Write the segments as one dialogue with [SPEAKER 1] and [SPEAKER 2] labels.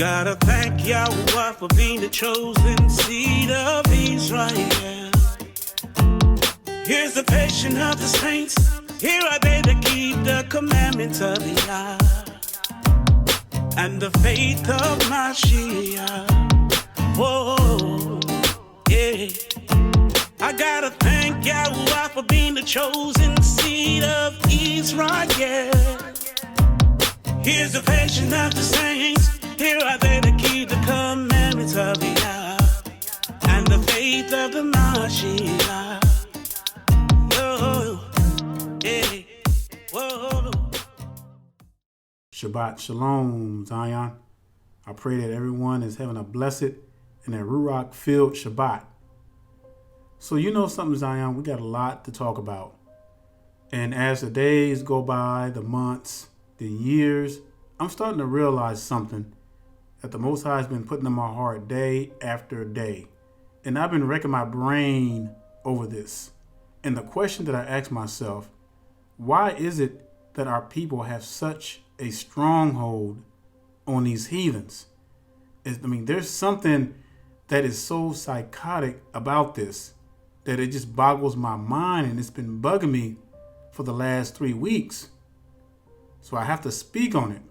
[SPEAKER 1] Gotta thank Yahweh for being the chosen seed of Israel. Here's the patience of the saints. Here are they that keep the commandments of Yah and the faith of Mashiach. Whoa, yeah. I gotta thank Yahweh for being the chosen seed of Israel. Here's the patience of the saints. Here are they that keep the commandments of Yah and the faith of the Mashiach. Yo, yeah, whoa.
[SPEAKER 2] Shabbat Shalom, Zion. I pray that everyone is having a blessed and a Ruach-filled Shabbat. So you know something, Zion, we got a lot to talk about. And as the days go by, the months, the years, I'm starting to realize something that the Most High has been putting in my heart day after day. And I've been wrecking my brain over this. And the question that I ask myself, why is it that our people have such a stronghold on these heathens? There's something that is so psychotic about this that it just boggles my mind, and it's been bugging me for the last 3 weeks. So I have to speak on it.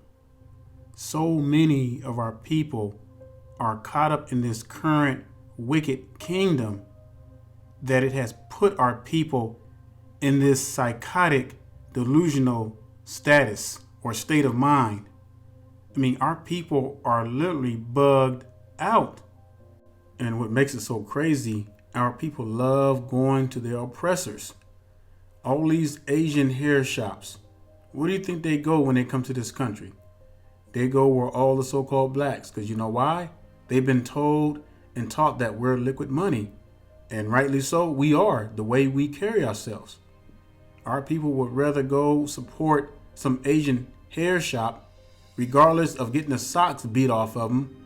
[SPEAKER 2] So many of our people are caught up in this current wicked kingdom that it has put our people in this psychotic, delusional status or state of mind. Our people are literally bugged out. And what makes it so crazy, our people love going to their oppressors. All these Asian hair shops, where do you think they go when they come to this country? They go where all the so-called blacks, because you know why? They've been told and taught that we're liquid money. And rightly so, we are, the way we carry ourselves. Our people would rather go support some Asian hair shop, regardless of getting the socks beat off of them,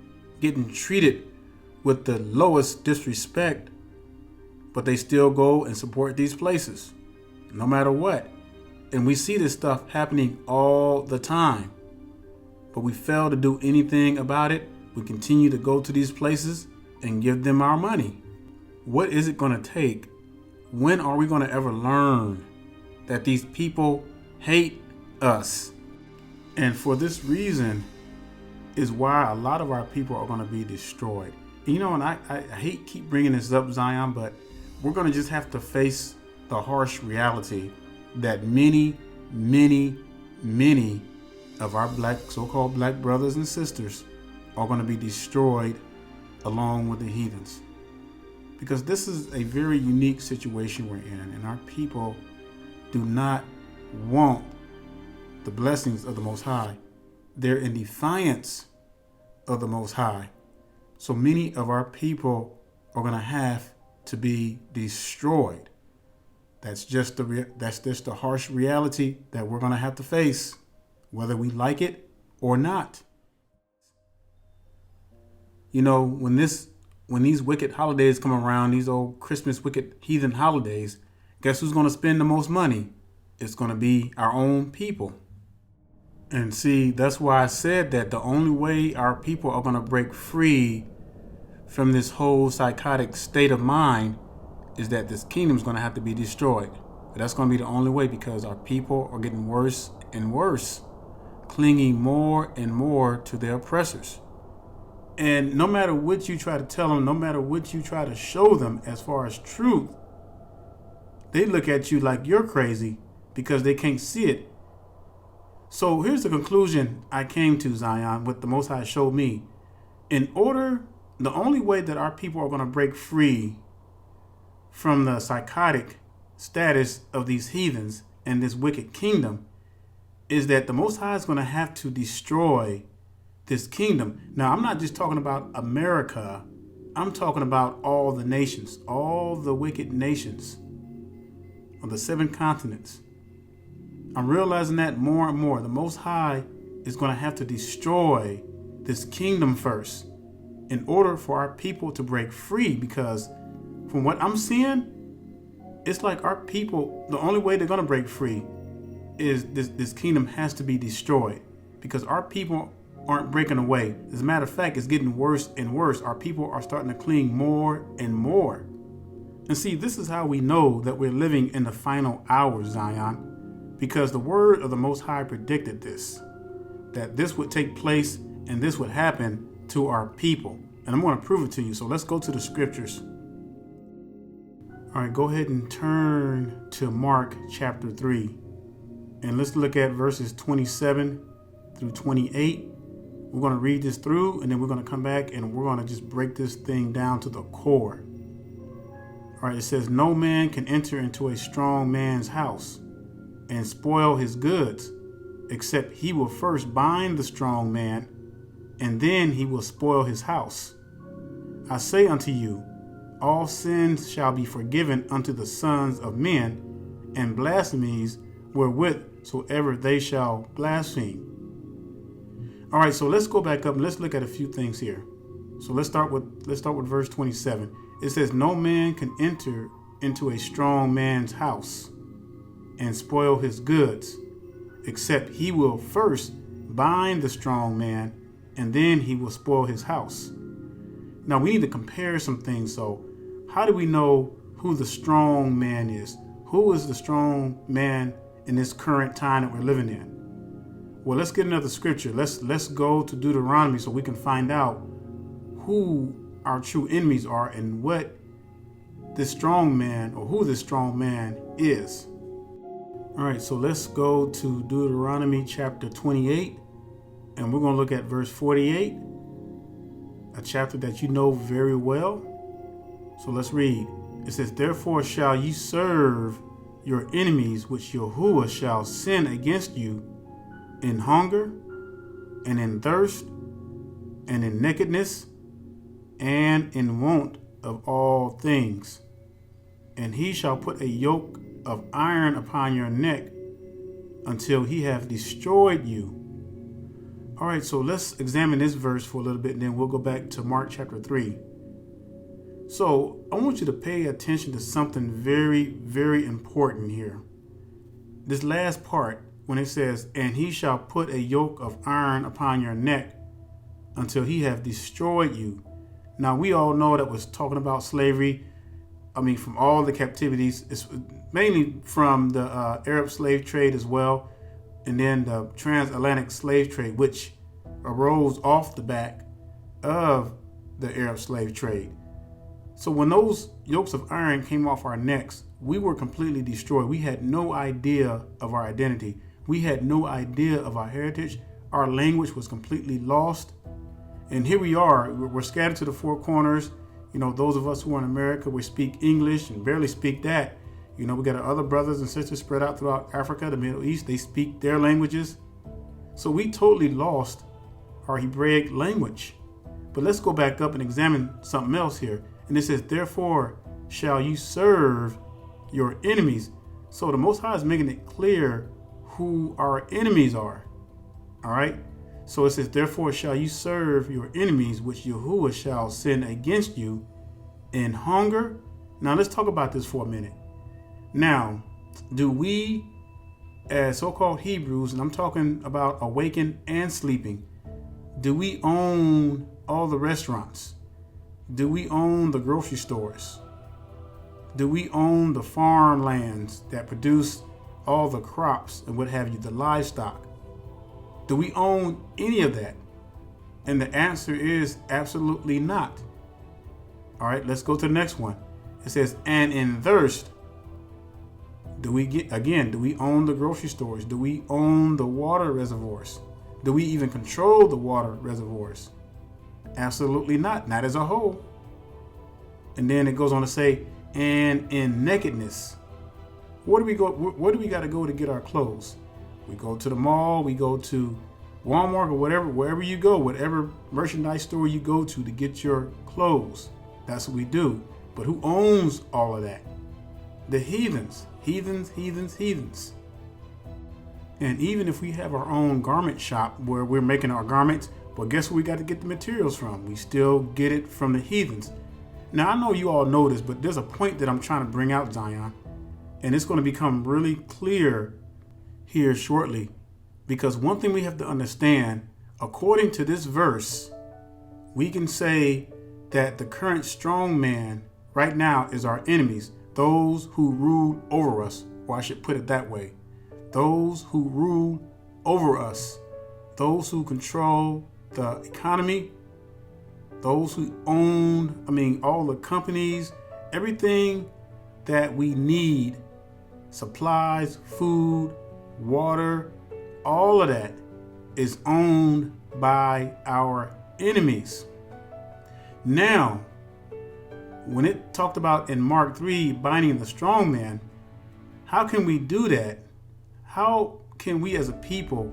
[SPEAKER 2] getting treated with the lowest disrespect, but they still go and support these places, no matter what. And we see this stuff happening all the time, but we fail to do anything about it. We continue to go to these places and give them our money. What is it going to take? When are we going to ever learn that these people hate us? And for this reason is why a lot of our people are going to be destroyed. And I hate keep bringing this up, Zion, but we're going to just have to face the harsh reality that many, many, many of our so-called black brothers and sisters are going to be destroyed along with the heathens. Because this is a very unique situation we're in, and our people do not want the blessings of the Most High. They're in defiance of the Most High. So many of our people are going to have to be destroyed. That's just the harsh reality that we're going to have to face, whether we like it or not. When these wicked holidays come around, these old Christmas wicked heathen holidays, guess who's going to spend the most money? It's going to be our own people. And see, that's why I said that the only way our people are going to break free from this whole psychotic state of mind is that this kingdom is going to have to be destroyed. But that's going to be the only way, because our people are getting worse and worse, clinging more and more to their oppressors. And no matter what you try to tell them, no matter what you try to show them as far as truth, they look at you like you're crazy because they can't see it. So here's the conclusion I came to, Zion, what the Most High showed me. The only way that our people are going to break free from the psychotic status of these heathens and this wicked kingdom is that the Most High is going to have to destroy this kingdom. Now, I'm not just talking about America. I'm talking about all the nations, all the wicked nations on the 7 continents. I'm realizing that more and more. The Most High is going to have to destroy this kingdom first in order for our people to break free, because from what I'm seeing, it's like our people, the only way they're going to break free is this kingdom has to be destroyed, because our people aren't breaking away. As a matter of fact, it's getting worse and worse. Our people are starting to cling more and more. And see, this is how we know that we're living in the final hours, Zion, because the word of the Most High predicted this, that this would take place and this would happen to our people. And I'm going to prove it to you. So let's go to the scriptures. All right, go ahead and turn to Mark chapter 3. And let's look at verses 27 through 28. We're going to read this through, and then we're going to come back and we're going to just break this thing down to the core. All right, it says, no man can enter into a strong man's house and spoil his goods, except he will first bind the strong man, and then he will spoil his house. I say unto you, all sins shall be forgiven unto the sons of men, and blasphemies wherewith soever they shall blaspheme. All right, so let's go back up and let's look at a few things here. So let's start with verse 27. It says, no man can enter into a strong man's house and spoil his goods, except he will first bind the strong man, and then he will spoil his house. Now we need to compare some things. So how do we know who the strong man is? Who is the strong man in this current time that we're living in? Well, let's get another scripture. Let's go to Deuteronomy so we can find out who our true enemies are and what this strong man, or who this strong man is. All right, so let's go to Deuteronomy chapter 28, and we're going to look at verse 48, a chapter that you know very well. So let's read. It says, therefore shall ye serve your enemies, which Yahuwah shall send against you in hunger, and in thirst, and in nakedness, and in want of all things. And he shall put a yoke of iron upon your neck until he have destroyed you. All right, so let's examine this verse for a little bit, and then we'll go back to Mark chapter 3. So I want you to pay attention to something very, very important here. This last part, when it says, and he shall put a yoke of iron upon your neck until he have destroyed you. Now, we all know that was talking about slavery. I mean, from all the captivities, it's mainly from the Arab slave trade as well, and then the transatlantic slave trade, which arose off the back of the Arab slave trade. So when those yokes of iron came off our necks, we were completely destroyed. We had no idea of our identity. We had no idea of our heritage. Our language was completely lost. And here we are, we're scattered to the four corners. You know, those of us who are in America, we speak English and barely speak that. You know, we got our other brothers and sisters spread out throughout Africa, the Middle East. They speak their languages. So we totally lost our Hebraic language. But let's go back up and examine something else here. And it says, therefore shall you serve your enemies. So the Most High is making it clear who our enemies are. All right. So it says, therefore shall you serve your enemies, which Yahuwah shall send against you in hunger. Now let's talk about this for a minute. Now, do we as so-called Hebrews, and I'm talking about awakened and sleeping, do we own all the restaurants? Do we own the grocery stores? Do we own the farmlands that produce all the crops and what have you, the livestock? Do we own any of that? And the answer is absolutely not. All right, let's go to the next one. It says, and in thirst, do we own the grocery stores? Do we own the water reservoirs? Do we even control the water reservoirs? Absolutely not as a whole. And then it goes on to say, and in nakedness. Where do we got to go to get our clothes? We go to the mall, we go to Walmart or wherever you go, whatever merchandise store you go to get your clothes. That's what we do. But who owns all of that? The heathens. And even if we have our own garment shop where we're making our garments, well, guess where we got to get the materials from? We still get it from the heathens. Now, I know you all know this, but there's a point that I'm trying to bring out, Zion, and it's going to become really clear here shortly. Because one thing we have to understand, according to this verse, we can say that the current strongman right now is our enemies, those who rule over us, or I should put it that way, those who rule over us, those who control the economy, those who own, all the companies, everything that we need, supplies, food, water, all of that is owned by our enemies. Now, when it talked about in Mark 3 binding the strong man, how can we do that? How can we as a people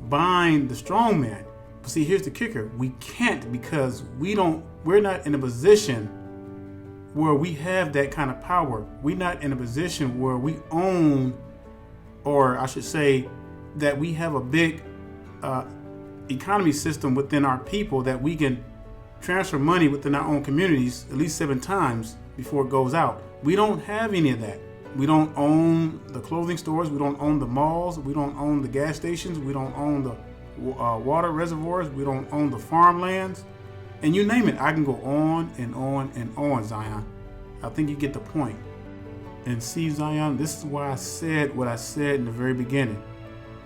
[SPEAKER 2] bind the strong man? But see, here's the kicker. We can't, because we're not in a position where we have that kind of power. We're not in a position where we own, or I should say that we have a big economy system within our people that we can transfer money within our own communities at least 7 times before it goes out. We don't have any of that. We don't own the clothing stores. We don't own the malls. We don't own the gas stations. We don't own the water reservoirs. We don't own the farmlands. And you name it. I can go on and on and on, Zion. I think you get the point. And see, Zion, this is why I said what I said in the very beginning.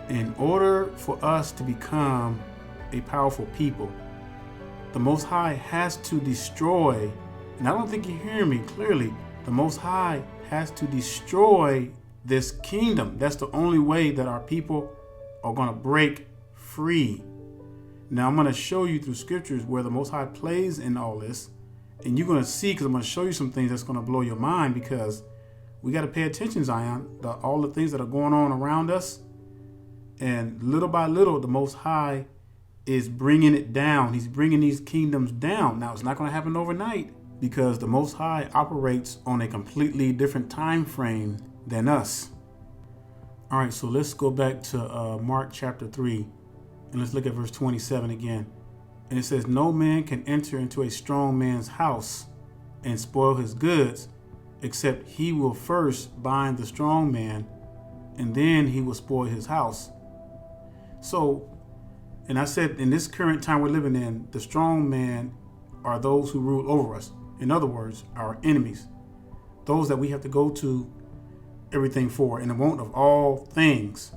[SPEAKER 2] In order for us to become a powerful people, the Most High has to destroy, and I don't think you hear me clearly, the Most High has to destroy this kingdom. That's the only way that our people are going to break free. Now I'm going to show you through scriptures where the Most High plays in all this, and you're going to see, because I'm going to show you some things that's going to blow your mind, because we got to pay attention, Zion, all the things that are going on around us. And little by little, the Most High is bringing it down. He's bringing these kingdoms down. Now, it's not going to happen overnight, because the Most High operates on a completely different time frame than us. All right, so let's go back to Mark chapter 3, and let's look at verse 27 again. And it says, "No man can enter into a strong man's house and spoil his goods, except he will first bind the strong man, and then he will spoil his house." So, and I said, in this current time we're living in, the strong man are those who rule over us. In other words, our enemies. Those that we have to go to everything for, in the want of all things.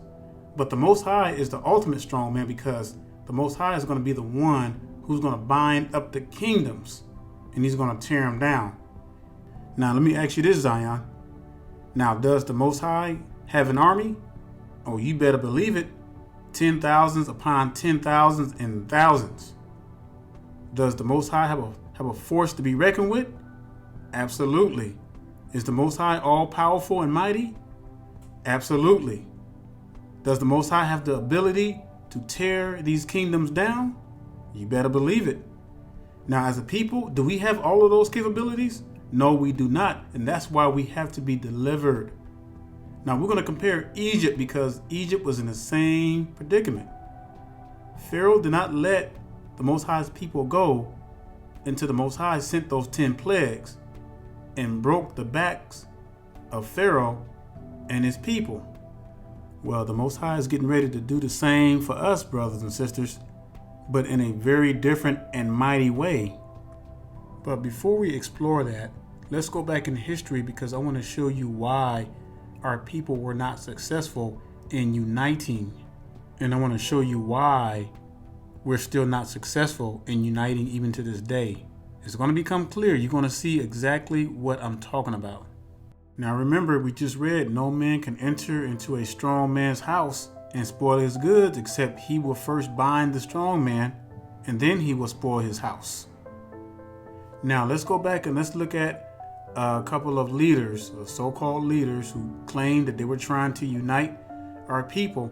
[SPEAKER 2] But the Most High is the ultimate strong man, because the Most High is going to be the one who's going to bind up the kingdoms, and he's going to tear them down. Now, let me ask you this, Zion. Now, does the Most High have an army? Oh, you better believe it. 10,000s upon 10,000s and thousands. Does the Most High have a force to be reckoned with? Absolutely. Is the Most High all powerful and mighty? Absolutely. Does the Most High have the ability to tear these kingdoms down? You better believe it. Now, as a people, do we have all of those capabilities? No, we do not. And that's why we have to be delivered. Now, we're going to compare Egypt, because Egypt was in the same predicament. Pharaoh did not let the Most High's people go until the Most High sent those 10 plagues and broke the backs of Pharaoh and his people. Well, the Most High is getting ready to do the same for us, brothers and sisters, but in a very different and mighty way. But before we explore that, let's go back in history, because I want to show you why our people were not successful in uniting. And I want to show you why we're still not successful in uniting even to this day. It's going to become clear. You're going to see exactly what I'm talking about. Now remember, we just read, no man can enter into a strong man's house and spoil his goods, except he will first bind the strong man, and then he will spoil his house. Now let's go back and let's look at a couple of leaders, so-called leaders, who claimed that they were trying to unite our people.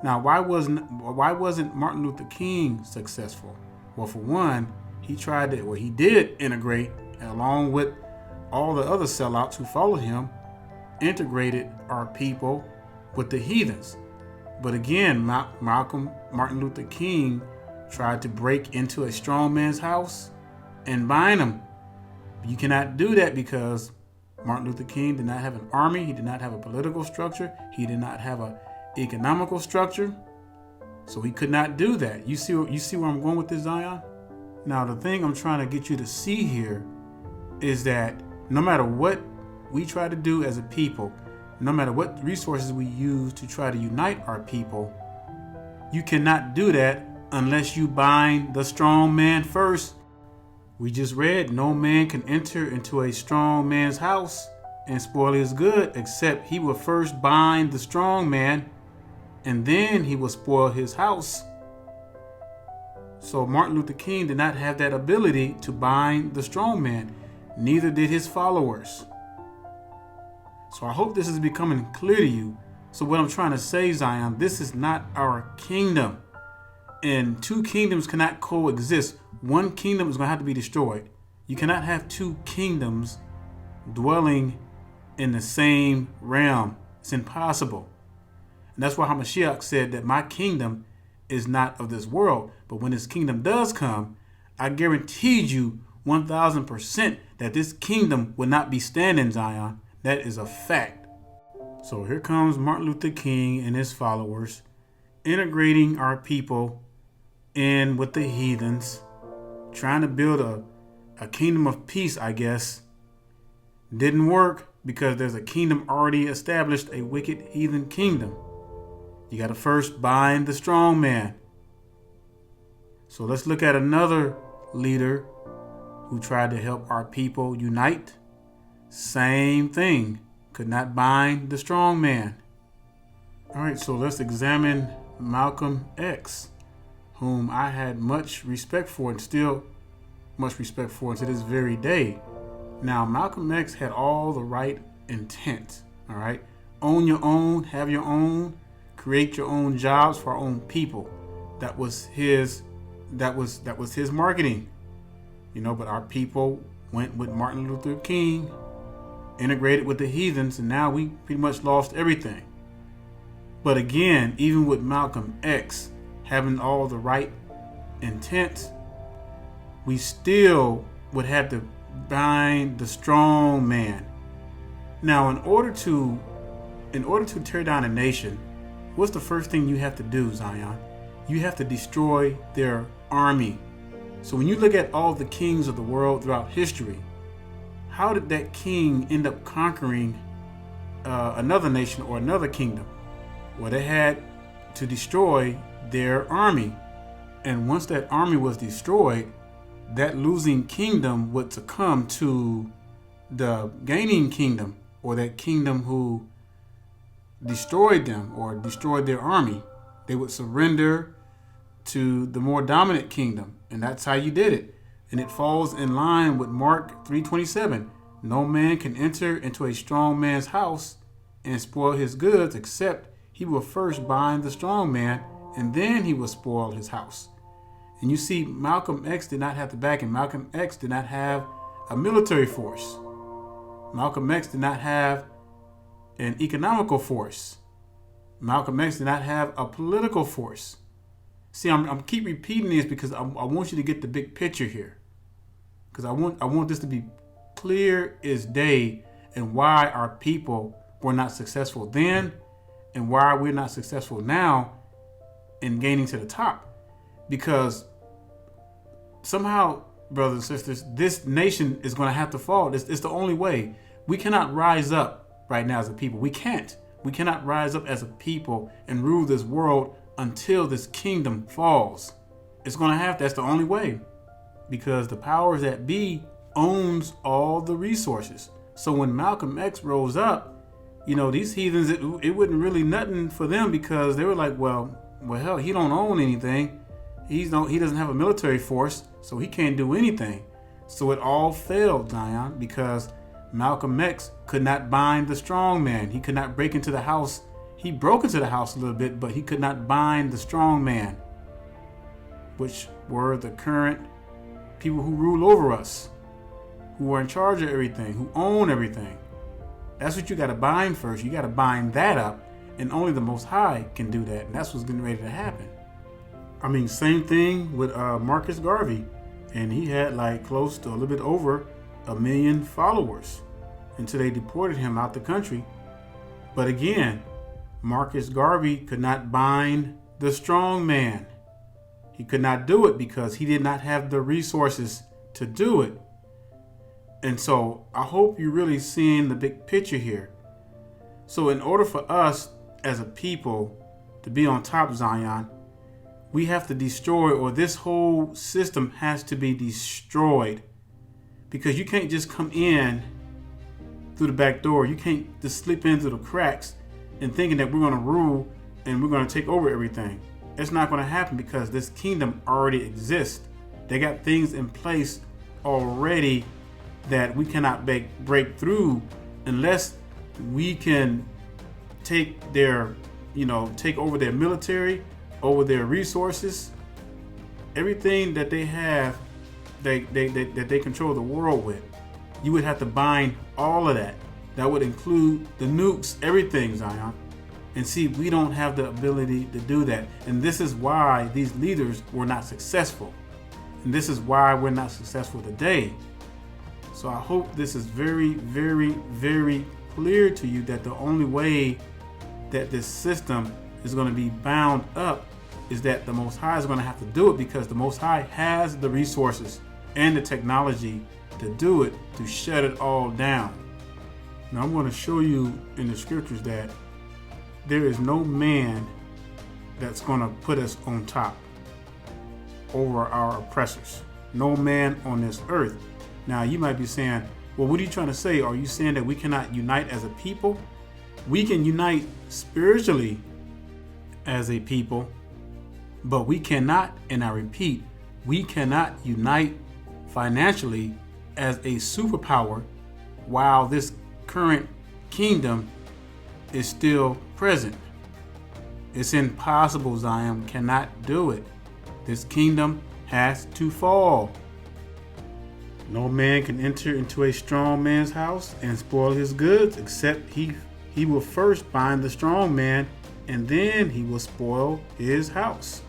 [SPEAKER 2] Now, why wasn't Martin Luther King successful? Well, for one, he did integrate, along with all the other sellouts who followed him, integrated our people with the heathens. But again, Martin Luther King tried to break into a strong man's house and bind him. You cannot do that, because Martin Luther King did not have an army. He did not have a political structure. He did not have an economical structure. So he could not do that. You see where I'm going with this, Zion? Now, the thing I'm trying to get you to see here is that no matter what we try to do as a people, no matter what resources we use to try to unite our people, you cannot do that unless you bind the strong man first. We just read, no man can enter into a strong man's house and spoil his good, except he will first bind the strong man, and then he will spoil his house. So Martin Luther King did not have that ability to bind the strong man. Neither did his followers. So I hope this is becoming clear to you. So what I'm trying to say, Zion, this is not our kingdom. And two kingdoms cannot coexist. One kingdom is going to have to be destroyed. You cannot have two kingdoms dwelling in the same realm. It's impossible. And that's why Hamashiach said that my kingdom is not of this world. But when this kingdom does come, I guaranteed you 1,000% that this kingdom will not be standing, Zion. That is a fact. So here comes Martin Luther King and his followers integrating our people in with the heathens, trying to build a kingdom of peace, I guess. Didn't work because there's a kingdom already established, a wicked heathen kingdom. You got to first bind the strong man. So let's look at another leader who tried to help our people unite. Same thing. Could not bind the strong man. All right, so let's examine Malcolm X, whom I had much respect for and still much respect for to this very day. Now, Malcolm X had all the right intent. All right. Own your own, have your own, create your own jobs for our own people. That was his marketing. But our people went with Martin Luther King, integrated with the heathens, and now we pretty much lost everything. But again, even with Malcolm X having all the right intent, we still would have to bind the strong man. Now, in order to tear down a nation, what's the first thing you have to do, Zion? You have to destroy their army. So when you look at all the kings of the world throughout history, how did that king end up conquering another nation or another kingdom? Well, they had to destroy their army. And once that army was destroyed, that losing kingdom would succumb to the gaining kingdom, or that kingdom who destroyed them or destroyed their army. They would surrender to the more dominant kingdom. And that's how you did it. And it falls in line with Mark 3:27. No man can enter into a strong man's house and spoil his goods, except he will first bind the strong man, and then he will spoil his house. And you see, Malcolm X did not have the backing. Malcolm X did not have a military force. Malcolm X did not have an economical force. Malcolm X did not have a political force. See, I'm keep repeating this because I want you to get the big picture here. Because I want this to be clear as day, and why our people were not successful then and why we're not successful now in gaining to the top. Because somehow, brothers and sisters, this nation is going to have to fall. It's the only way. We cannot rise up right now as a people. We can't. We cannot rise up as a people and rule this world until this kingdom falls. It's going to have to. That's the only way. Because the powers that be owns all the resources. So when Malcolm X rose up, these heathens, it wasn't really nothing for them, because they were like, well, hell, he don't own anything. He doesn't have a military force, so he can't do anything. So it all failed, Zion, because Malcolm X could not bind the strong man. He could not break into the house. He broke into the house a little bit, but he could not bind the strong man, which were the current people who rule over us, who are in charge of everything, who own everything. That's what you got to bind first. You got to bind that up, and only the Most High can do that, and that's what's getting ready to happen. I mean, same thing with Marcus Garvey, and he had like close to a little bit over 1 million followers until they deported him out the country. But again, Marcus Garvey could not bind the strong man. He could not do it because he did not have the resources to do it. And so I hope you're really seeing the big picture here. So in order for us as a people to be on top, Zion, we have to destroy, or this whole system has to be destroyed. Because you can't just come in through the back door. You can't just slip in through the cracks and thinking that we're going to rule and we're going to take over everything. It's not going to happen because this kingdom already exists. They got things in place already that we cannot break through unless we can take over their military, over their resources, everything that they have, that they control the world with. You would have to bind all of that. That would include the nukes, everything, Zion. And see, we don't have the ability to do that. And this is why these leaders were not successful. And this is why we're not successful today. So I hope this is very, very, very clear to you that the only way that this system is going to be bound up is that the Most High is going to have to do it, because the Most High has the resources and the technology to do it, to shut it all down. Now I'm going to show you in the scriptures that there is no man that's going to put us on top over our oppressors. No man on this earth. Now you might be saying, well, what are you trying to say? Are you saying that we cannot unite as a people? We can unite spiritually as a people, but we cannot, and I repeat, we cannot unite financially as a superpower while this current kingdom is still present. It's impossible, Zion. We cannot do it. This kingdom has to fall. No man can enter into a strong man's house and spoil his goods, except he will first bind the strong man, and then he will spoil his house.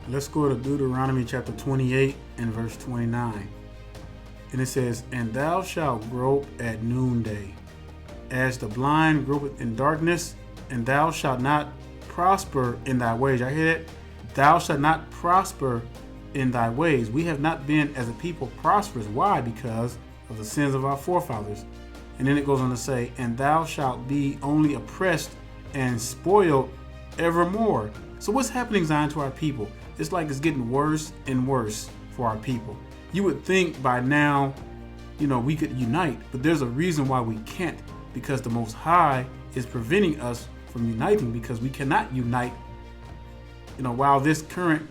[SPEAKER 2] Let's go to Deuteronomy chapter 28 and verse 29. And it says, and thou shalt grope at noonday, as the blind gropeth in darkness, and thou shalt not prosper in thy ways. I hear that? Thou shalt not prosper in thy ways. We have not been as a people prosperous. Why? Because of the sins of our forefathers. And then it goes on to say, and thou shalt be only oppressed and spoiled evermore. So what's happening, Zion, to our people? It's like it's getting worse and worse for our people. You would think by now, we could unite, but there's a reason why we can't, because the Most High is preventing us from uniting, because we cannot unite, while this current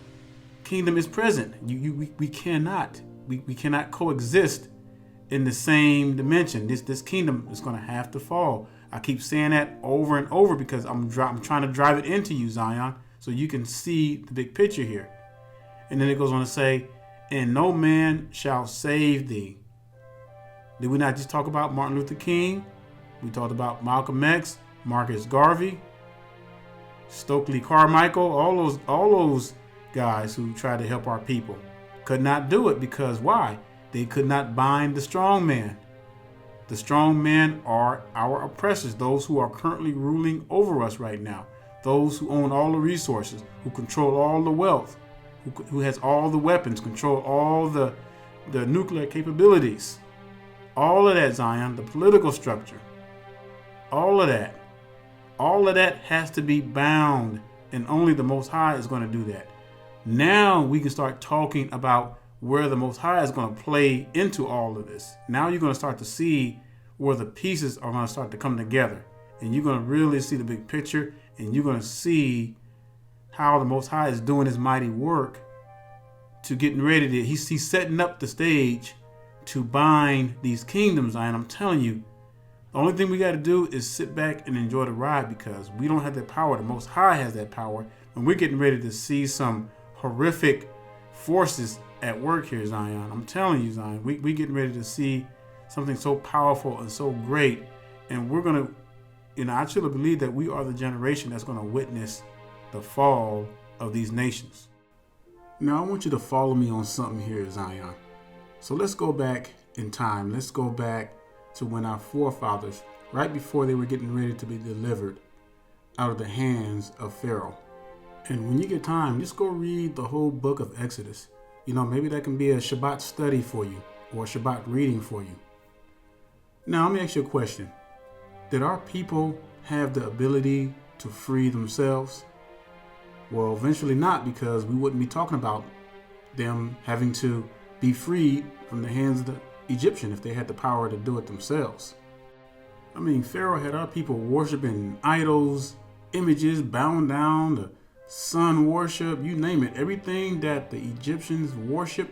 [SPEAKER 2] kingdom is present. We cannot coexist in the same dimension. This kingdom is going to have to fall. I keep saying that over and over because I'm trying to drive it into you, Zion, so you can see the big picture here. And then it goes on to say, and no man shall save thee. Did we not just talk about Martin Luther King? We talked about Malcolm X, Marcus Garvey, Stokely Carmichael, all those guys who tried to help our people. Could not do it because why? They could not bind the strong man. The strong men are our oppressors, those who are currently ruling over us right now, those who own all the resources, who control all the wealth, who has all the weapons, control all the nuclear capabilities. All of that, Zion, the political structure, all of that has to be bound, and only the Most High is going to do that. Now we can start talking about where the Most High is going to play into all of this. Now you're going to start to see where the pieces are going to start to come together, and you're going to really see the big picture, and you're going to see how the Most High is doing his mighty work to getting ready to, he's setting up the stage to bind these kingdoms. And I'm telling you, the only thing we got to do is sit back and enjoy the ride, because we don't have that power. The Most High has that power, and we're getting ready to see some horrific forces at work here, Zion. I'm telling you, Zion, we getting ready to see something so powerful and so great, and we're going to, I truly believe that we are the generation that's going to witness the fall of these nations. Now, I want you to follow me on something here, Zion. So let's go back in time. Let's go back to when our forefathers, right before they were getting ready to be delivered out of the hands of Pharaoh. And when you get time, just go read the whole book of Exodus. Maybe that can be a Shabbat study for you or a Shabbat reading for you. Now, let me ask you a question. Did our people have the ability to free themselves? Well, eventually not, because we wouldn't be talking about them having to be freed from the hands of the Egyptian if they had the power to do it themselves. Pharaoh had our people worshiping idols, images, bowing down to sun worship, you name it. Everything that the Egyptians worship,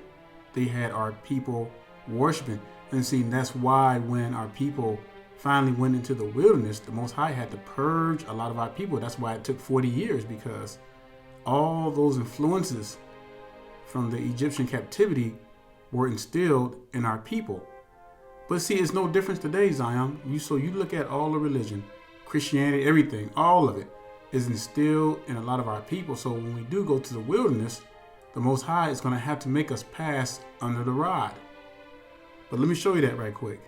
[SPEAKER 2] they had our people worshiping. And see, that's why when our people finally went into the wilderness, the Most High had to purge a lot of our people. That's why it took 40 years, because all those influences from the Egyptian captivity were instilled in our people. But see, it's no difference today, Zion. So you look at all the religion, Christianity, everything, all of it is instilled in a lot of our people. So when we do go to the wilderness, the Most High is going to have to make us pass under the rod. But let me show you that right quick.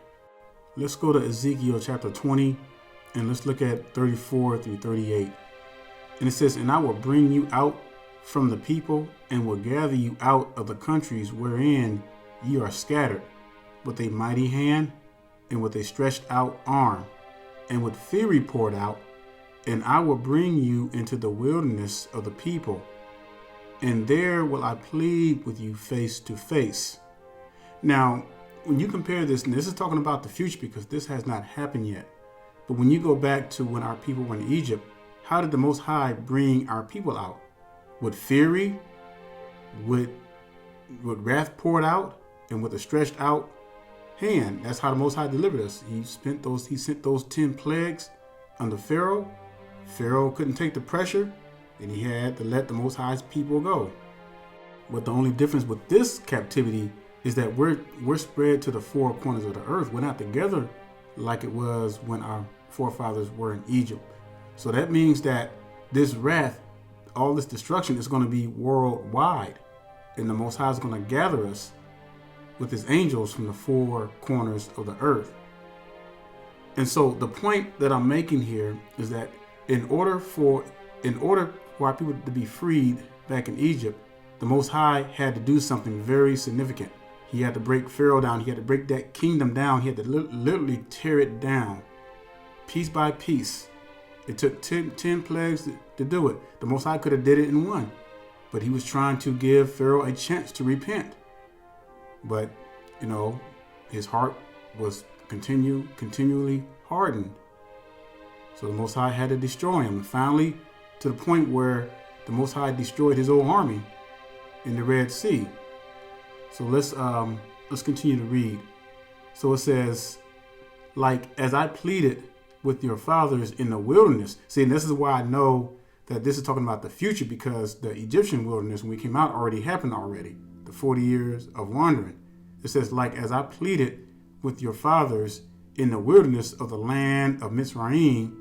[SPEAKER 2] Let's go to Ezekiel chapter 20, and let's look at 34 through 38. And it says, "And I will bring you out from the people, and will gather you out of the countries wherein ye are scattered, with a mighty hand, and with a stretched out arm, and with fury poured out. And I will bring you into the wilderness of the people, and there will I plead with you face to face." Now, when you compare this, and this is talking about the future because this has not happened yet, but when you go back to when our people were in Egypt, how did the Most High bring our people out? With fury, with wrath poured out, and with a stretched out hand. That's how the Most High delivered us. He sent those 10 plagues under Pharaoh. Pharaoh couldn't take the pressure, and he had to let the Most High's people go. But the only difference with this captivity is that we're spread to the four corners of the earth. We're not together like it was when our forefathers were in Egypt. So that means that this wrath, all this destruction is going to be worldwide. And the Most High is going to gather us with his angels from the four corners of the earth. And so the point that I'm making here is that in order for our people to be freed back in Egypt, the Most High had to do something very significant. He had to break Pharaoh down. He had to break that kingdom down. He had to literally tear it down piece by piece. It took 10 plagues to do it. The Most High could have did it in one, but he was trying to give Pharaoh a chance to repent. But, his heart was continually hardened. So the Most High had to destroy him. And finally, to the point where the Most High destroyed his whole army in the Red Sea. So let's continue to read. So it says, "Like as I pleaded with your fathers in the wilderness." See, and this is why I know that this is talking about the future, because the Egyptian wilderness, when we came out, already happened already. The 40 years of wandering. It says, "Like as I pleaded with your fathers in the wilderness of the land of Mizraim,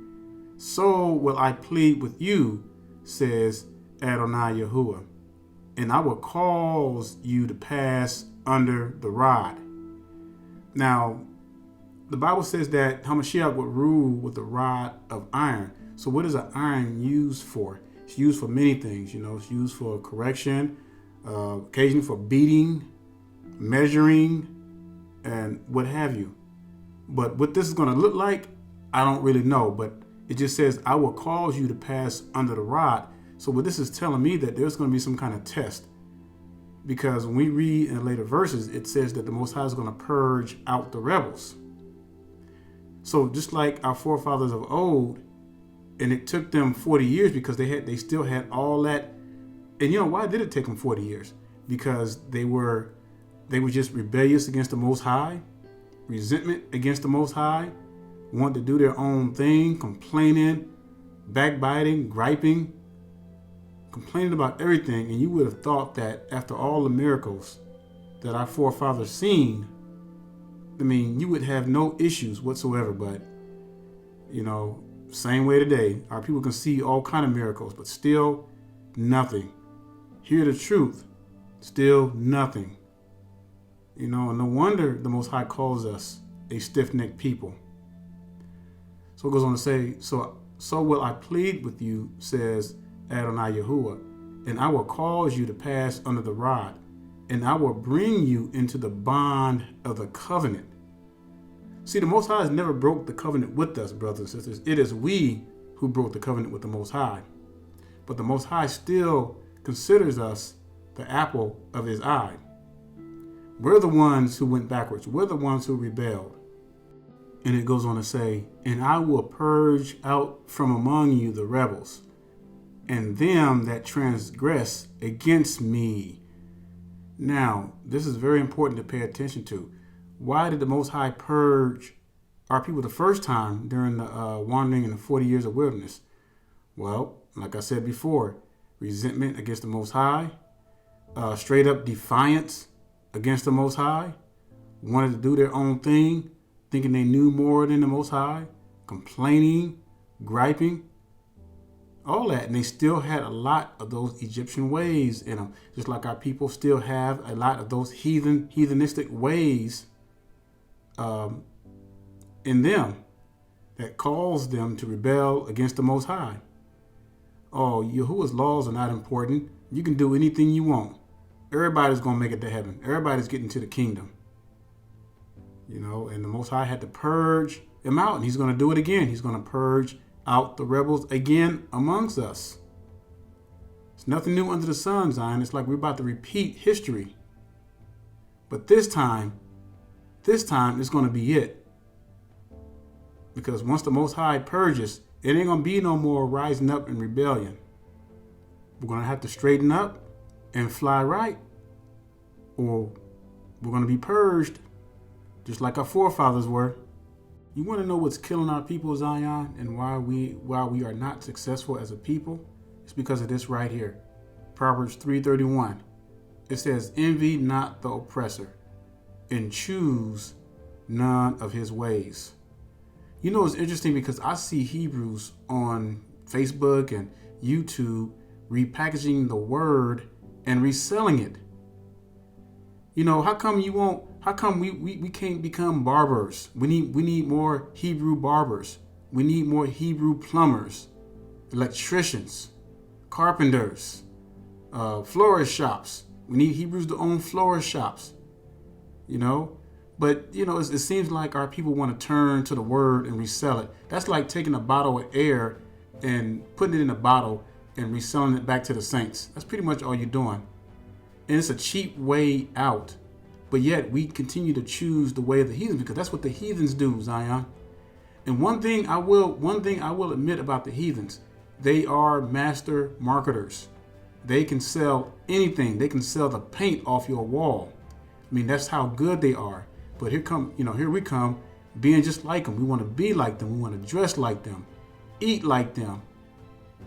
[SPEAKER 2] so will I plead with you, says Adonai Yahuwah. And I will cause you to pass under the rod." Now, the Bible says that Hamashiach would rule with a rod of iron. So what is an iron used for? It's used for many things. It's used for correction, occasionally for beating, measuring, and what have you. But what this is going to look like, I don't really know. But it just says, "I will cause you to pass under the rod." So what this is telling me that there's going to be some kind of test. Because when we read in later verses, it says that the Most High is going to purge out the rebels. So just like our forefathers of old, and it took them 40 years because they still had all that. And why did it take them 40 years? Because they were just rebellious against the Most High, resentment against the Most High, wanted to do their own thing, complaining, backbiting, griping, complaining about everything. And you would have thought that after all the miracles that our forefathers seen, you would have no issues whatsoever. But, same way today, our people can see all kind of miracles, but still nothing. Hear the truth, still nothing. And no wonder the Most High calls us a stiff-necked people. So it goes on to say, so will I plead with you, says Adonai Yahuwah, and I will cause you to pass under the rod, and I will bring you into the bond of the covenant. See, the Most High has never broke the covenant with us, brothers and sisters. It is we who broke the covenant with the Most High. But the Most High still considers us the apple of his eye. We're the ones who went backwards. We're the ones who rebelled. And it goes on to say, and I will purge out from among you the rebels, and them that transgress against me. Now, this is very important to pay attention to. Why did the Most High purge our people the first time during the wandering in the 40 years of wilderness? Well, like I said before, resentment against the Most High, straight up defiance against the Most High, wanted to do their own thing, thinking they knew more than the Most High, complaining, griping, all that. And they still had a lot of those Egyptian ways in them, just like our people still have a lot of those heathenistic ways in them that caused them to rebel against the Most High. Oh, Yahuwah's laws are not important. You can do anything you want. Everybody's going to make it to heaven. Everybody's getting to the kingdom. You know, and the Most High had to purge them out, and he's going to do it again. He's going to purge out the rebels again amongst us. It's nothing new under the sun, Zion. It's like we're about to repeat history. But this time it's going to be it. Because once the Most High purges, it ain't going to be no more rising up in rebellion. We're going to have to straighten up and fly right, or we're going to be purged, just like our forefathers were. You want to know what's killing our people, Zion, and why we are not successful as a people? It's because of this right here. Proverbs 3:31. It says, envy not the oppressor, and choose none of his ways. You know, it's interesting because I see Hebrews on Facebook and YouTube repackaging the word and reselling it. You know, how come we can't become barbers? We need more Hebrew barbers. We need more Hebrew plumbers, electricians, carpenters, florist shops. We need Hebrews to own florist shops, you know. But, you know, it seems like our people want to turn to the word and resell it. That's like taking a bottle of air and putting it in a bottle and reselling it back to the saints. That's pretty much all you're doing. And it's a cheap way out. But yet we continue to choose the way of the heathens, because that's what the heathens do, Zion. And one thing I will admit about the heathens, they are master marketers. They can sell anything. They can sell the paint off your wall. I mean, that's how good they are. But here we come, being just like them. We want to be like them. We want to dress like them, eat like them,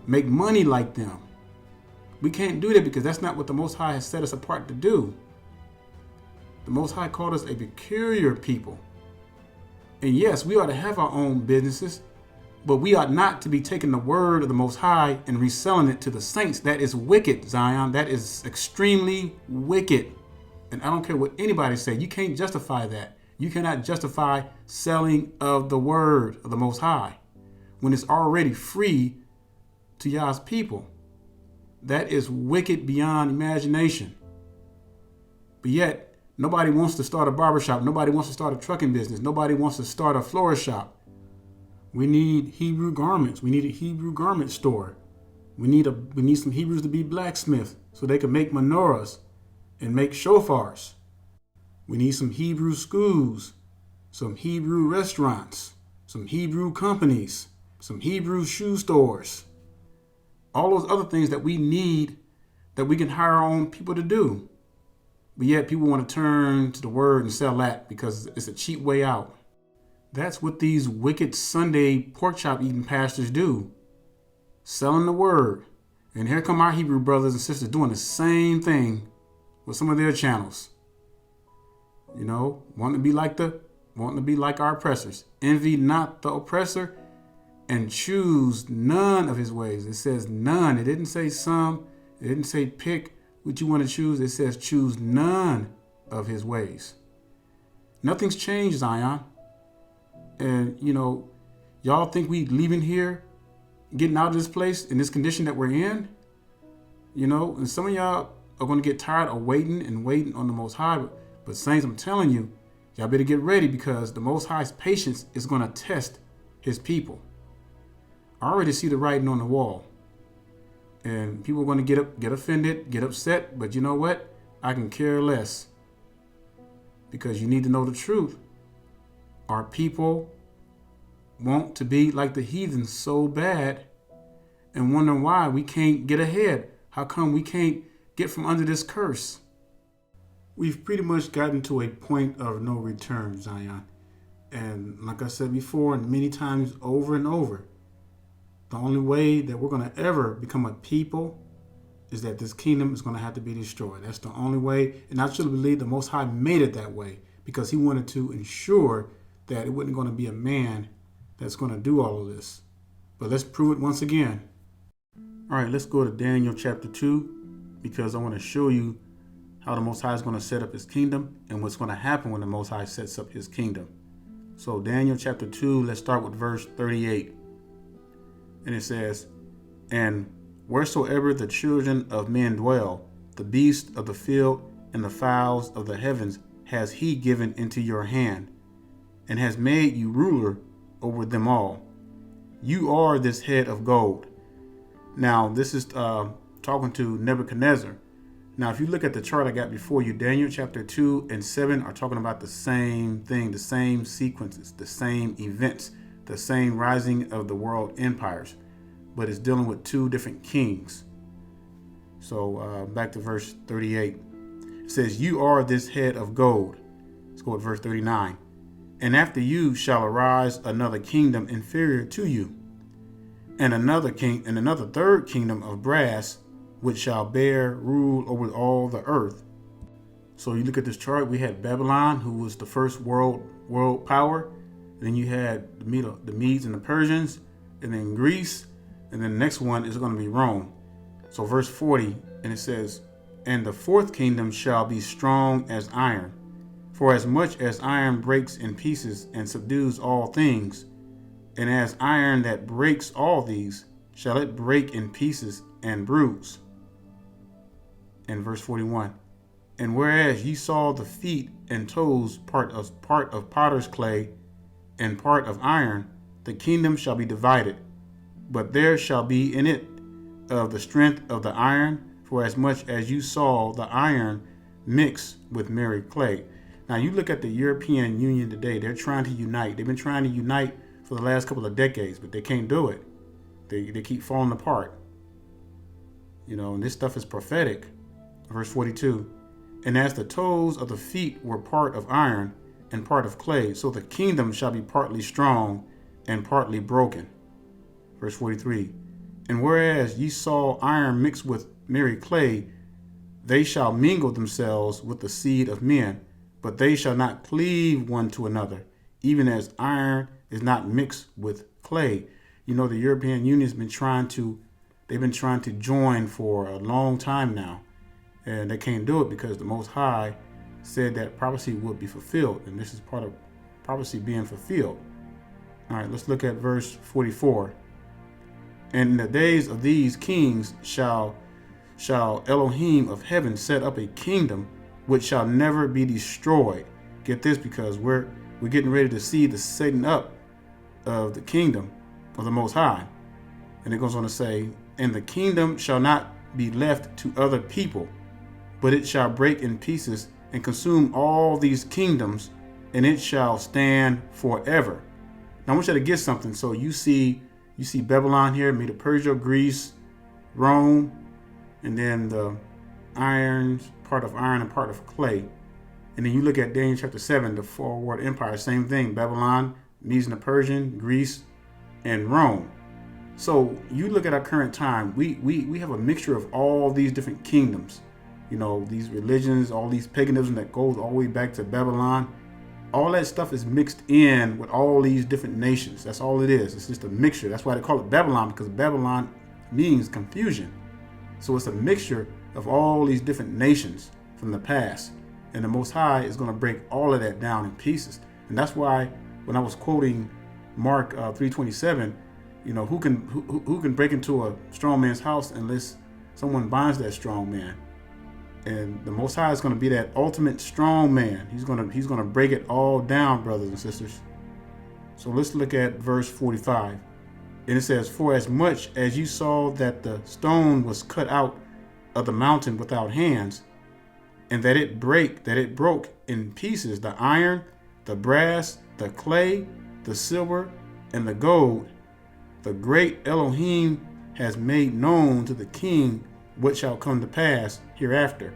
[SPEAKER 2] make money like them. We can't do that because that's not what the Most High has set us apart to do. The Most High called us a peculiar people. And yes, we ought to have our own businesses, but we ought not to be taking the word of the Most High and reselling it to the saints. That is wicked, Zion. That is extremely wicked. And I don't care what anybody say. You can't justify that. You cannot justify selling of the word of the Most High when it's already free to Yah's people. That is wicked beyond imagination. But yet, nobody wants to start a barbershop. Nobody wants to start a trucking business. Nobody wants to start a florist shop. We need Hebrew garments. We need a Hebrew garment store. We need some Hebrews to be blacksmiths so they can make menorahs and make shofars. We need some Hebrew schools, some Hebrew restaurants, some Hebrew companies, some Hebrew shoe stores. All those other things that we need that we can hire our own people to do. But yet people want to turn to the word and sell that because it's a cheap way out. That's what these wicked Sunday pork chop eating pastors do. Selling the word. And here come our Hebrew brothers and sisters doing the same thing with some of their channels. You know, wanting to be like our oppressors. Envy not the oppressor, and choose none of his ways. It says none. It didn't say some. It didn't say pick what you want to choose. It says choose none of his ways. Nothing's changed, Zion. And, you know, y'all think we leaving here getting out of this place in this condition that we're in. And some of y'all are going to get tired of waiting and waiting on the Most High. But saints, I'm telling you, y'all better get ready, because the Most High's patience is going to test his people. I already see the writing on the wall. And people are going to get offended, get upset. But you know what? I can care less. Because you need to know the truth. Our people want to be like the heathens so bad, and wonder why we can't get ahead. How come we can't get from under this curse? We've pretty much gotten to a point of no return, Zion. And like I said before, and many times over and over, the only way that we're going to ever become a people is that this kingdom is going to have to be destroyed. That's the only way. And I truly believe the Most High made it that way because he wanted to ensure that it wasn't going to be a man that's going to do all of this. But let's prove it once again. All right, let's go to Daniel chapter 2, because I want to show you how the Most High is going to set up his kingdom and what's going to happen when the Most High sets up his kingdom. So Daniel chapter 2, let's start with verse 38. And it says, "And wheresoever the children of men dwell, the beasts of the field and the fowls of the heavens has he given into your hand, and has made you ruler over them all. You are this head of gold." Now, this is talking to Nebuchadnezzar. Now, if you look at the chart I got before you, Daniel chapter 2 and 7 are talking about the same thing, the same sequences, the same events, the same rising of the world empires, but it's dealing with two different kings. So back to verse 38. It says, "You are this head of gold." Let's go with verse 39. "And after you shall arise another kingdom inferior to you, and another third kingdom of brass, which shall bear rule over all the earth." So you look at this chart, we had Babylon, who was the first world power. Then you had the Medes and the Persians, and then Greece, and then the next one is going to be Rome. So verse 40, and it says, "And the fourth kingdom shall be strong as iron. For as much as iron breaks in pieces and subdues all things, and as iron that breaks all these, shall it break in pieces and bruise." And verse 41, "And whereas ye saw the feet and toes part of potter's clay and part of iron, the kingdom shall be divided, but there shall be in it of the strength of the iron, for as much as you saw the iron mix with merry clay." Now you look at the European Union today, they're trying to unite. They've been trying to unite for the last couple of decades, but they can't do it. They keep falling apart. And this stuff is prophetic. Verse 42, "And as the toes of the feet were part of iron and part of clay, so the kingdom shall be partly strong and partly broken." Verse 43, "And whereas ye saw iron mixed with merry clay, they shall mingle themselves with the seed of men, but they shall not cleave one to another, even as iron is not mixed with clay." The European Union has been trying to join for a long time now, and they can't do it because the Most High said that prophecy would be fulfilled, and this is part of prophecy being fulfilled. All right, let's look at verse 44. "And in the days of these kings shall Elohim of heaven set up a kingdom which shall never be destroyed." Get this, because we're getting ready to see the setting up of the kingdom of the Most High. And it goes on to say, "And the kingdom shall not be left to other people, but it shall break in pieces and consume all these kingdoms, and it shall stand forever." Now I want you to get something. So you see Babylon here, Medo Persia, Greece, Rome, and then the part of iron and part of clay. And then you look at Daniel chapter 7, the four world empire, same thing, Babylon, Medes and the Persian, Greece, and Rome. So you look at our current time, we have a mixture of all these different kingdoms. These religions, all these paganism that goes all the way back to Babylon. All that stuff is mixed in with all these different nations. That's all it is. It's just a mixture. That's why they call it Babylon, because Babylon means confusion. So it's a mixture of all these different nations from the past. And the Most High is going to break all of that down in pieces. And that's why when I was quoting Mark 3:27, who can break into a strong man's house unless someone binds that strong man? And the Most High is going to be that ultimate strong man. He's going to break it all down, brothers and sisters. So let's look at verse 45. And it says, "For as much as you saw that the stone was cut out of the mountain without hands, and that it broke in pieces the iron, the brass, the clay, the silver, and the gold, the great Elohim has made known to the king what shall come to pass hereafter.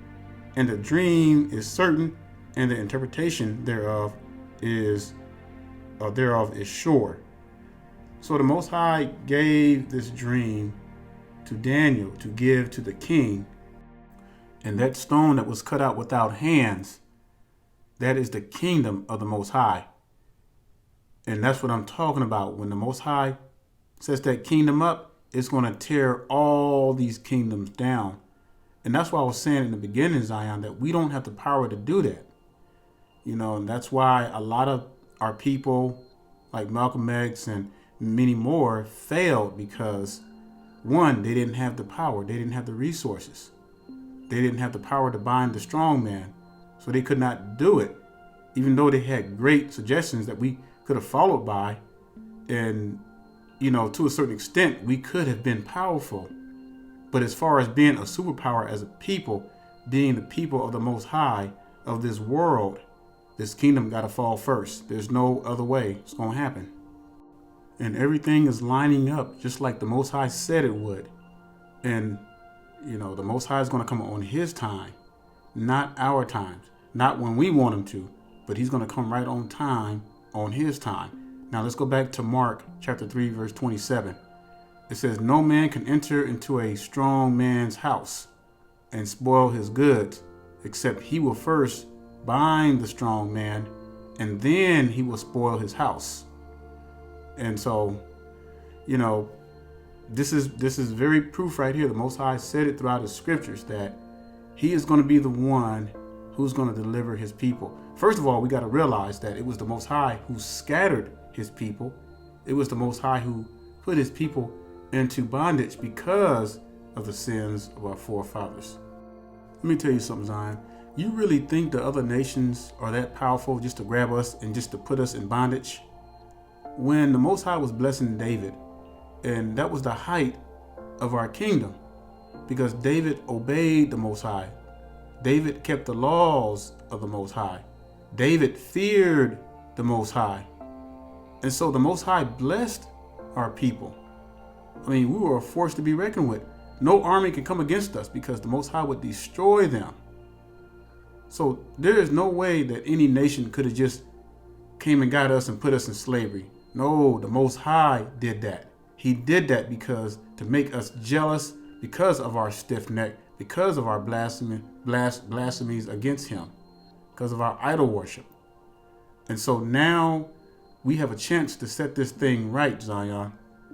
[SPEAKER 2] And the dream is certain, and the interpretation thereof is sure." So the Most High gave this dream to Daniel to give to the king. And that stone that was cut out without hands, that is the kingdom of the Most High. And that's what I'm talking about. When the Most High sets that kingdom up, it's going to tear all these kingdoms down. And that's why I was saying in the beginning, Zion, that we don't have the power to do that. And that's why a lot of our people, like Malcolm X and many more, failed because, one, they didn't have the power. They didn't have the resources. They didn't have the power to bind the strong man. So they could not do it, even though they had great suggestions that we could have followed by. And, to a certain extent, we could have been powerful. But as far as being a superpower as a people, being the people of the Most High of this world, this kingdom got to fall first. There's no other way it's going to happen. And everything is lining up just like the Most High said it would. And, the Most High is going to come on his time, not our times, not when we want him to, but he's going to come right on time, on his time. Now let's go back to Mark chapter 3, verse 27. It says, "No man can enter into a strong man's house and spoil his goods, except he will first bind the strong man, and then he will spoil his house." And so, this is very proof right here. The Most High said it throughout his scriptures that he is going to be the one who's going to deliver his people. First of all, we got to realize that it was the Most High who scattered his people. It was the Most High who put his people into bondage because of the sins of our forefathers. Let me tell you something, Zion. You really think the other nations are that powerful just to grab us and just to put us in bondage? When the Most High was blessing David, and that was the height of our kingdom, because David obeyed the Most High. David kept the laws of the Most High. David feared the Most High. And so the Most High blessed our people. We were a force to be reckoned with. No army can come against us because the Most High would destroy them. So there is no way that any nation could have just came and got us and put us in slavery. No, the Most High did that. He did that because to make us jealous, because of our stiff neck, because of our blasphemies against him, because of our idol worship. And so now we have a chance to set this thing right, Zion,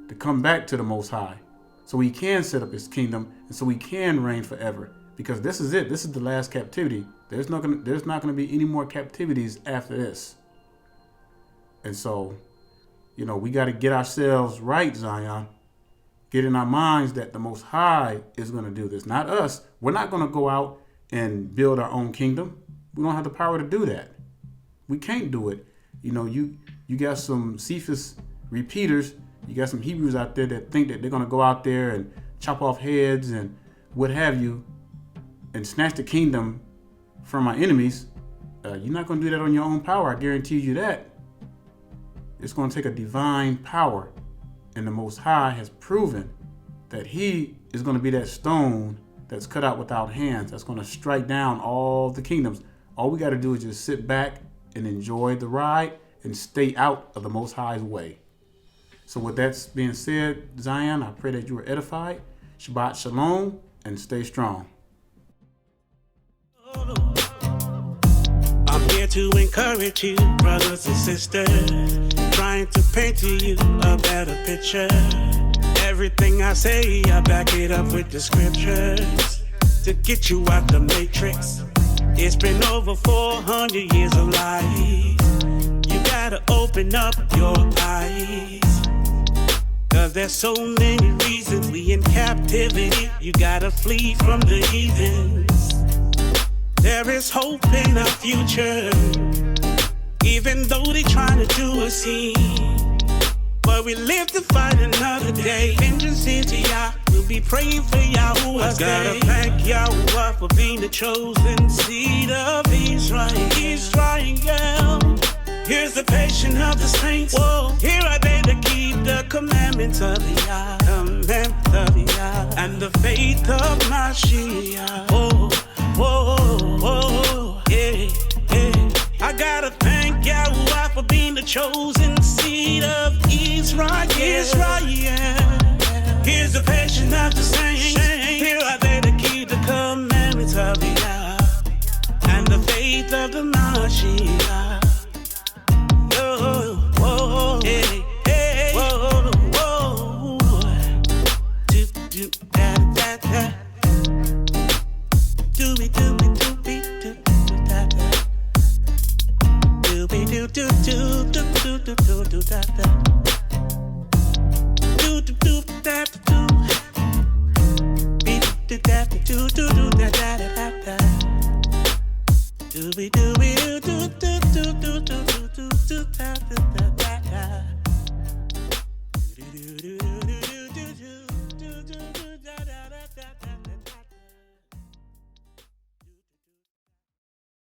[SPEAKER 2] to come back to the Most High so he can set up his kingdom and so he can reign forever. Because this is it. This is the last captivity. There's not going to be any more captivities after this. And so, we got to get ourselves right, Zion. Get in our minds that the Most High is going to do this, not us. We're not going to go out and build our own kingdom. We don't have the power to do that. We can't do it. You got some Cephas repeaters. You got some Hebrews out there that think that they're going to go out there and chop off heads and what have you and snatch the kingdom from our enemies. You're not going to do that on your own power. I guarantee you that. It's going to take a divine power. And the Most High has proven that he is going to be that stone that's cut out without hands, that's going to strike down all the kingdoms. All we got to do is just sit back and enjoy the ride and stay out of the Most High's way. So with that being said, Zion, I pray that you are edified. Shabbat Shalom and stay strong.
[SPEAKER 1] I'm here to encourage you, brothers and sisters, trying to paint to you a better picture. Everything I say, I back it up with the scriptures to get you out the matrix. It's been over 400 years of lies. You gotta open up your eyes, 'cause 'Cause there's so many reasons we in captivity. You gotta flee from the heathens. There is hope in our future, even though they trying to do us in. But we live to fight another day. Vengeance is to Yah. We'll be praying for Yahuwah. Gotta thank Yahuwah for being the chosen seed of Israel. Here's the patience of the saints. Whoa. Here are they that keep the commandments of the Yah. Commandments of the Yah. And the faith of Mashiach. Oh, oh, oh, yeah, yeah. I gotta thank Yahuwah for being the chosen seed of Israel. Here's the patience of the saints. Here are they that keep the commandments of the Yah. And the faith of the Mashiach. Oh, oh, hey, hey, whoa, whoa. Do, do, da, da, da. Do, we, do, we, do, we, do, da, da. Do, we, do, do, do, do, do, do, do, do, da, da. Do, do, do, da, da, do. Be, do, da, da, do, do, do, da, da, da, da. Do, we, do, we, do, do, do, do, do, do, do, do, da, da, da, da, da. Do, do, do, do, do, do, do, do, do.